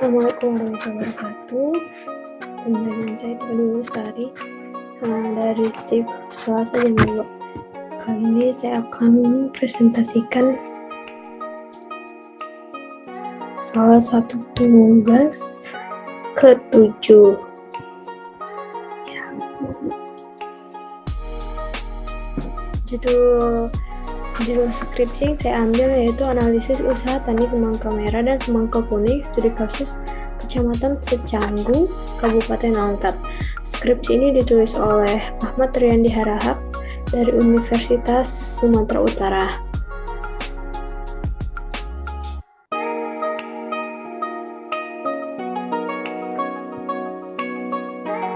Assalamualaikum warahmatullahi wabarakatuh. Dengan saya Tiffany Lestari dari SIP Selasa jam 2. Kali ini saya akan presentasikan salah satu tugas ke-7. Judul skripsi yang saya ambil yaitu analisis usaha tani semangka merah dan semangka kuning studi kasus Kecamatan Secanggung, Kabupaten Langkat. Skripsi ini ditulis oleh Ahmad Riyandi Harahap dari Universitas Sumatera Utara.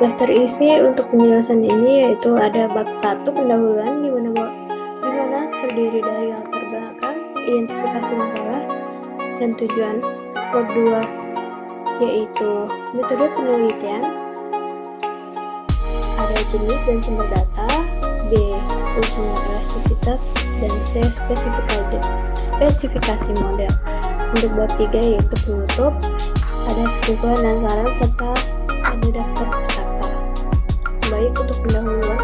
Daftar isi untuk penjelasan ini yaitu ada bab 1 pendahuluan di mana terdiri dari latar belakang, identifikasi masalah, dan tujuan. Bab 2 yaitu metode penelitian, ada jenis dan sumber data, B. Ujian elastisitas, dan C. Spesifikasi model. Untuk bab 3 yaitu penutup, ada kesimpulan dan saran, serta ada daftar peserta. Baik, untuk pendahuluan,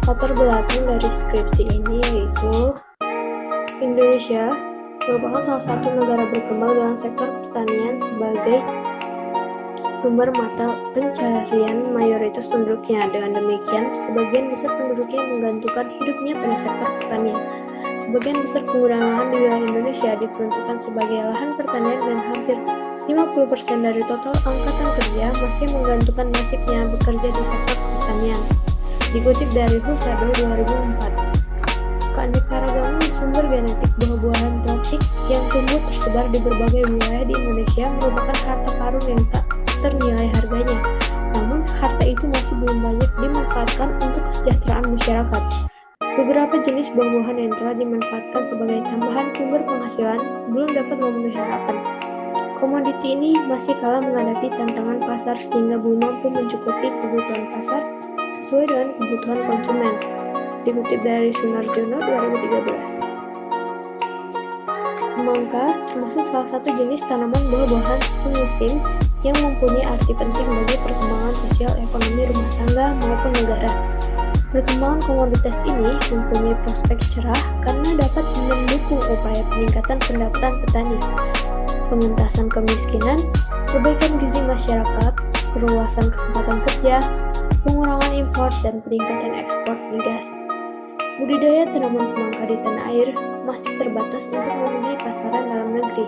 latar belakang dari skripsi ini yaitu Indonesia merupakan salah satu negara berkembang dalam sektor pertanian sebagai sumber mata pencarian mayoritas penduduknya. Dengan demikian, sebagian besar penduduknya menggantungkan hidupnya pada sektor pertanian. Sebagian besar penggunaan lahan di wilayah Indonesia diperuntukkan sebagai lahan pertanian dan hampir 50% dari total angkatan kerja masih menggantungkan nasibnya bekerja di sektor pertanian. Dikutip dari Husado 2004, keanekaragaman sumber genetik buah-buahan tropik yang tumbuh tersebar di berbagai wilayah di Indonesia merupakan harta karun yang tak ternilai harganya. Namun, harta itu masih belum banyak dimanfaatkan untuk kesejahteraan masyarakat. Beberapa jenis buah-buahan yang telah dimanfaatkan sebagai tambahan sumber penghasilan belum dapat memenuhi harapan. Komoditi ini masih kalah menghadapi tantangan pasar sehingga belum mampu mencukupi kebutuhan pasar sesuai dengan kebutuhan konsumen. Dikutip dari Sunarjono 2013. Semangka termasuk salah satu jenis tanaman buah-buahan semusim yang mempunyai arti penting bagi perkembangan sosial ekonomi rumah tangga maupun negara. Perkembangan komoditas ini mempunyai prospek cerah karena dapat mendukung upaya peningkatan pendapatan petani, pengentasan kemiskinan, perbaikan gizi masyarakat, perluasan kesempatan kerja, pengurangan impor, dan peningkatan ekspor migas. Budidaya tanaman semangka di tanah air masih terbatas untuk memenuhi pasaran dalam negeri,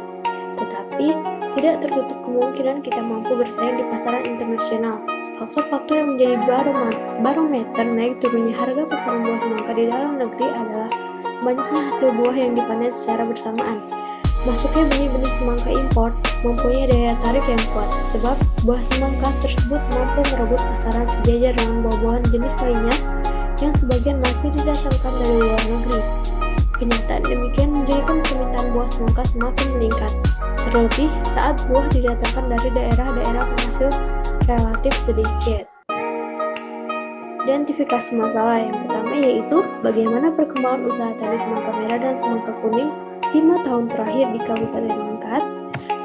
tetapi tidak tertutup kemungkinan kita mampu bersaing di pasaran internasional. Faktor-faktor yang menjadi barometer naik turunnya harga pasaran buah semangka di dalam negeri adalah banyaknya hasil buah yang dipanen secara bersamaan. Masuknya benih-benih semangka impor mempunyai daya tarik yang kuat, sebab buah semangka tersebut mampu merebut pasaran sejajar dengan buah-buahan jenis lainnya yang sebagian masih didatangkan dari luar negeri. Kenyataan demikian menjadikan permintaan buah semangka semakin meningkat, terlebih saat buah didatangkan dari daerah-daerah penghasil relatif sedikit. Identifikasi masalah yang pertama yaitu bagaimana perkembangan usaha tani semangka merah dan semangka kuning 5 tahun terakhir di Kabupaten Langkat.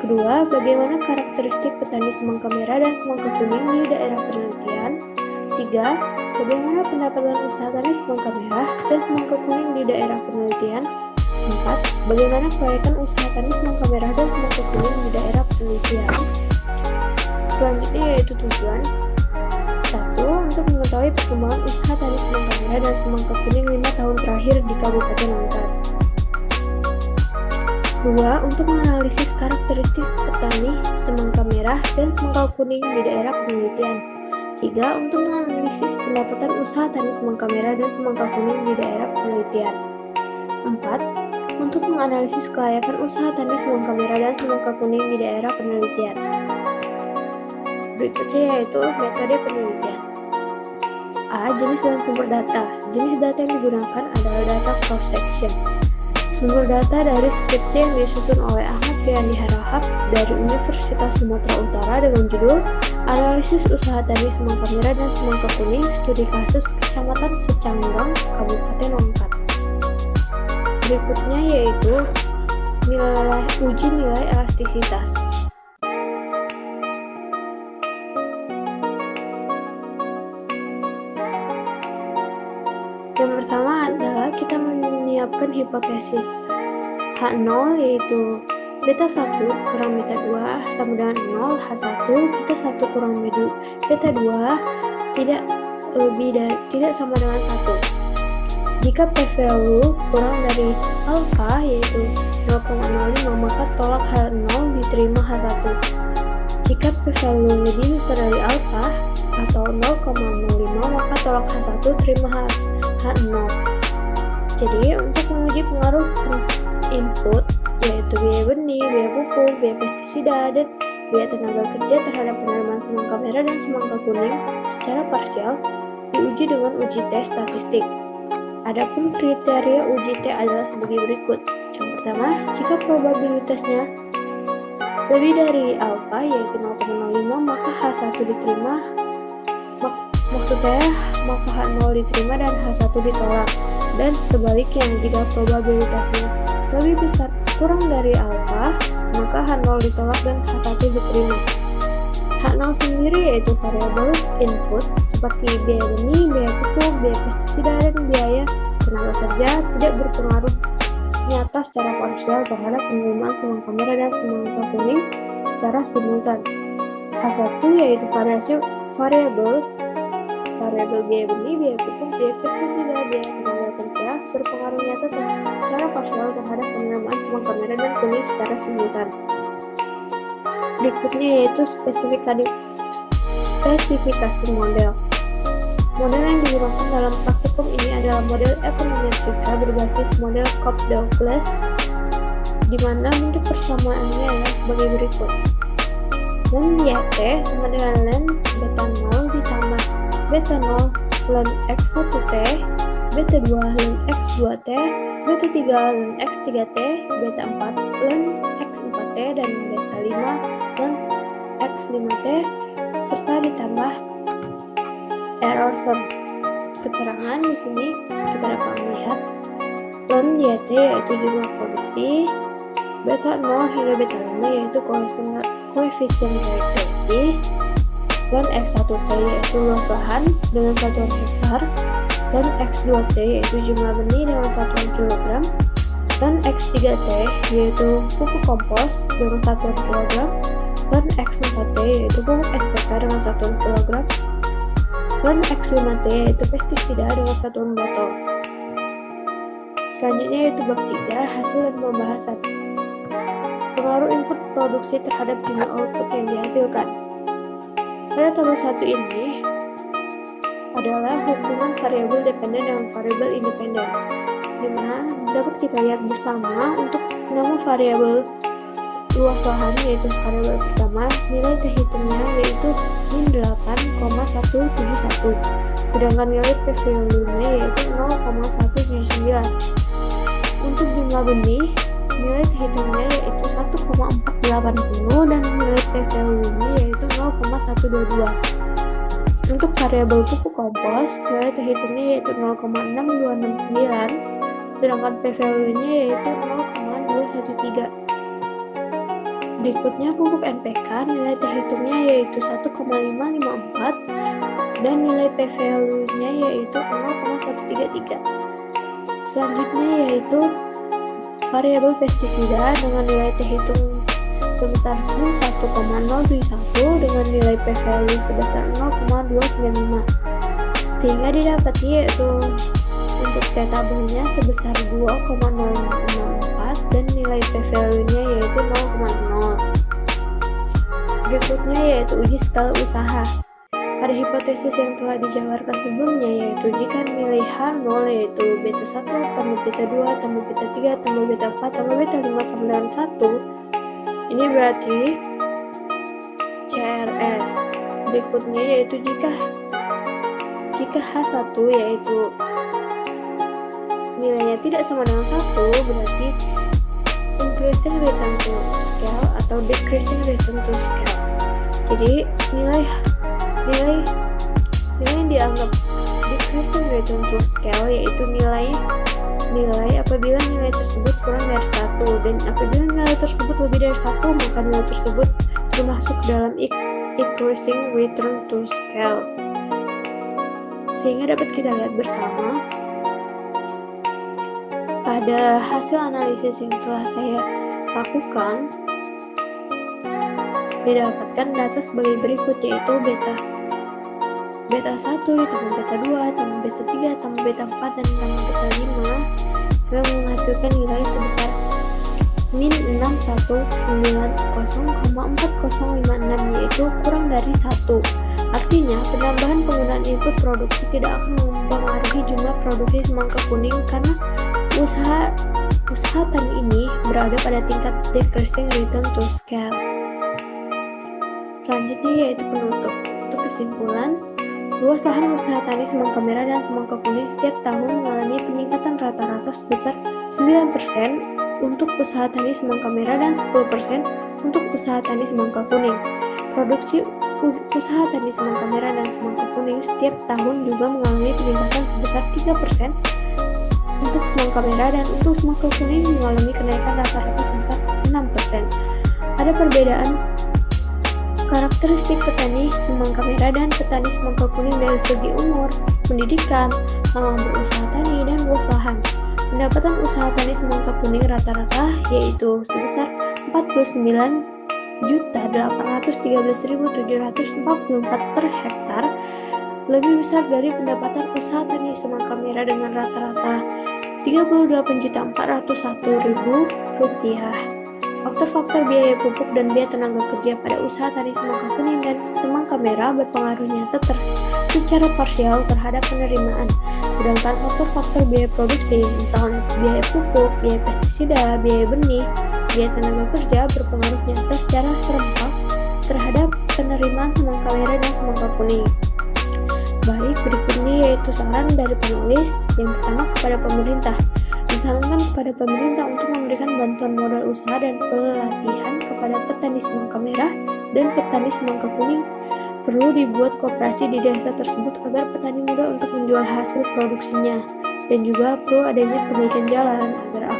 Kedua, bagaimana karakteristik petani semangka merah dan semangka kuning di daerah penelitian. 3. Bagaimana pendapatan usaha tani semangka merah dan semangka kuning di daerah penelitian. 4. Bagaimana proyekan usaha tani semangka merah dan semangka kuning di daerah penelitian. Selanjutnya yaitu tujuan. 1. Untuk mengetahui perkembangan usaha tani semangka merah dan semangka kuning 5 tahun terakhir di Kabupaten Langkat. 2. Untuk menganalisis karakteristik petani semangka merah dan semangka kuning di daerah penelitian. 3. Untuk menganalisis pendapatan usaha tani semangka merah dan semangka kuning di daerah penelitian. 4. Untuk menganalisis kelayakan usaha tani semangka merah dan semangka kuning di daerah penelitian. Berikutnya yaitu metode penelitian. A. Jenis dan sumber data. Jenis data yang digunakan adalah data cross-section. Sumber data dari skripsi yang disusun oleh Ahmad Riyandi Harahap dari Universitas Sumatera Utara dengan judul Analisis Usaha Tani Semangka Merah dan Semangka Kuning Studi Kasus Kecamatan Secanggung, Kabupaten Langkat. Berikutnya yaitu uji nilai elastisitas. Yang pertama adalah kita menyiapkan hipotesis H0 yaitu beta 1 kurang beta 2 sama dengan 0, H1 beta 1 kurang beta 2 tidak sama dengan 1. Jika p-value kurang dari alfa yaitu 0,05 maka tolak H0 diterima H1. Jika p-value lebih besar dari alfa atau 0,05 maka tolak H1 terima H0. Jadi untuk menguji pengaruh input yaitu biaya benih, biaya pupuk, biaya pestisida, dan biaya tenaga kerja terhadap penerimaan semangka merah dan semangka kuning secara parsial diuji dengan uji T statistik. Adapun kriteria uji T adalah sebagai berikut. Yang pertama, jika probabilitasnya lebih dari alfa yaitu 0,05 maka H1 diterima, maksudnya maka H0 diterima dan H1 ditolak. Dan sebaliknya, jika probabilitasnya lebih besar kurang dari alfa, maka H0 ditolak dan H1 diterima. H0 sendiri yaitu variabel input seperti biaya benih, biaya pupuk, biaya pestisida, dan biaya tenaga kerja tidak berpengaruh nyata secara parsial terhadap penerimaan semangka merah dan semangka kuning secara simultan. H1 yaitu variabel biaya benih, biaya pupuk, biaya pestisida, biaya tenaga kerja berpengaruh nyata secara parsial terhadap penerimaan semangka merah dan kuning secara simultan. Berikutnya yaitu spesifikasi model. Model yang digunakan dalam praktikum ini adalah model ekonometrika berbasis model Cobb-Douglas, di mana bentuk persamaannya adalah sebagai berikut. Len YT sama dengan len beta 0 ditambah beta 0 len x1t, beta 2 len x2t, beta 3 len x3t, beta 4 len x4t, dan beta 5 len x5t, serta ditambah error sum. Keterangan di sini kita dapat melihat len YT yaitu jumlah produksi, beta 0 hingga beta 5 yaitu koefisien regresi, dan x1t yaitu luas lahan dengan satuan hektar, dan x2t yaitu jumlah benih dengan satuan kilogram, dan x3t yaitu pupuk kompos dengan satuan kilogram, dan x4t yaitu pupuk NPK dengan satuan kilogram, dan x5t yaitu pestisida dengan satuan botol. Selanjutnya yaitu bab 3 hasil dan pembahasan. Pengaruh input produksi terhadap jumlah output yang dihasilkan. Pada tabel 1 ini adalah hubungan variabel dependen dan variabel independen, di mana dapat kita lihat bersama untuk nama variabel luas lahan yaitu variabel pertama, nilai terhitungnya yaitu min 8,171, sedangkan nilai p-value-nya yaitu 0,179. Untuk jumlah benih, nilai terhitungnya yaitu 1,480 dan nilai p-value-nya yaitu 0,122. Untuk variabel pupuk kompos, nilai terhitungnya yaitu 0,6269, sedangkan p-value-nya yaitu 0,213. Berikutnya pupuk NPK, nilai terhitungnya yaitu 1,554 dan nilai p-value-nya yaitu 0,133. Selanjutnya yaitu variabel pestisida dengan nilai terhitung sebesar 1,071 dengan nilai p-value sebesar 0,295, sehingga didapati yaitu untuk T-tabelnya sebesar 2,064 dan nilai p-value-nya yaitu 0,0. Berikutnya yaitu uji skala usaha. Pada hipotesis yang telah dijabarkan sebelumnya yaitu jika nilai H0 yaitu beta 1 tambah beta 2 tambah beta 3 tambah beta 4 tambah beta 5 sama dengan 1, ini berarti CRS. Berikutnya yaitu jika H1 yaitu nilainya tidak sama dengan 1, berarti increasing return to scale atau decreasing return to scale. Jadi nilai yang dianggap decreasing return to scale yaitu nilai nilai apabila nilai tersebut kurang dari 1, dan apabila nilai tersebut lebih dari 1, maka nilai tersebut termasuk dalam increasing return to scale. Sehingga dapat kita lihat bersama pada hasil analisis yang telah saya lakukan, didapatkan data sebagai berikut, yaitu beta 1 ditambah beta 2 tambah beta 3 tambah beta 4 dan tambah beta 5 yang menghasilkan nilai sebesar min 619,4056, yaitu kurang dari 1. Artinya, penambahan penggunaan input produksi tidak akan mempengaruhi jumlah produksi semangka kuning karena usaha tani ini berada pada tingkat decreasing return to scale. Selanjutnya yaitu penutup. Untuk kesimpulan, luas lahan usaha tani semangka merah dan semangka kuning setiap tahun mengalami peningkatan rata-rata sebesar 9% untuk usaha tani semangka merah dan 10% untuk usaha tani semangka kuning. Produksi usaha tani semangka merah dan semangka kuning setiap tahun juga mengalami peningkatan sebesar 3% untuk semangka merah, dan untuk semangka kuning mengalami kenaikan rata-rata sebesar 6%. Ada perbedaan karakteristik petani semangka merah dan petani semangka kuning dari segi umur, pendidikan, lama berusaha tani, dan luas lahan. Pendapatan usaha tani semangka kuning rata-rata yaitu sebesar 49.813.744 per hektar, lebih besar dari pendapatan usaha tani semangka merah dengan rata-rata 38.401.000 rupiah. Faktor-faktor biaya pupuk dan biaya tenaga kerja pada usaha tani semangka kuning dan semangka merah berpengaruh nyata secara parsial terhadap penerimaan. Sedangkan faktor-faktor biaya produksi, misalnya biaya pupuk, biaya pestisida, biaya benih, biaya tenaga kerja berpengaruh nyata secara serempak terhadap penerimaan semangka merah dan semangka kuning. Baik, berikut ini yaitu saran dari penulis. Yang pertama, kepada pemerintah. Disarankan kepada pemerintah untuk memberikan bantuan modal usaha dan pelatihan kepada petani semangka merah dan petani semangka kuning. Perlu dibuat koperasi di desa tersebut agar petani mudah untuk menjual hasil produksinya, dan juga perlu adanya perbaikan jalan agar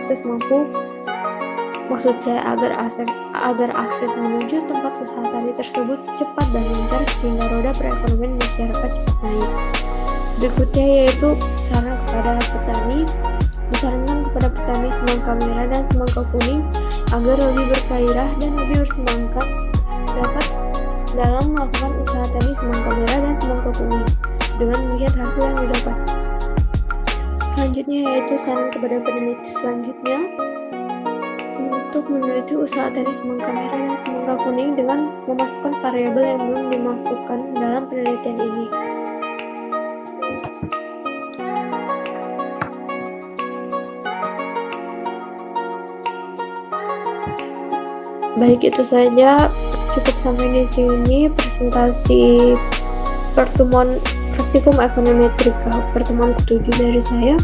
agar akses menuju tempat usaha tani tersebut cepat dan lancar sehingga roda perekonomian masyarakat cepat naik. Berikutnya yaitu saran kepada petani. Disarankan kepada petani semangka merah dan semangka kuning agar lebih bergairah dan lebih bersemangat dapat dalam melakukan usaha tani semangka merah dan semangka kuning dengan melihat hasil yang didapat. Selanjutnya yaitu saran kepada peneliti selanjutnya untuk meneliti usaha tani semangka merah dan semangka kuning dengan memasukkan variabel yang belum dimasukkan dalam penelitian ini. Baik, itu saja, cukup sampai di sini presentasi pertemuan praktikum ekonometrik pertemuan ke-7 dari saya.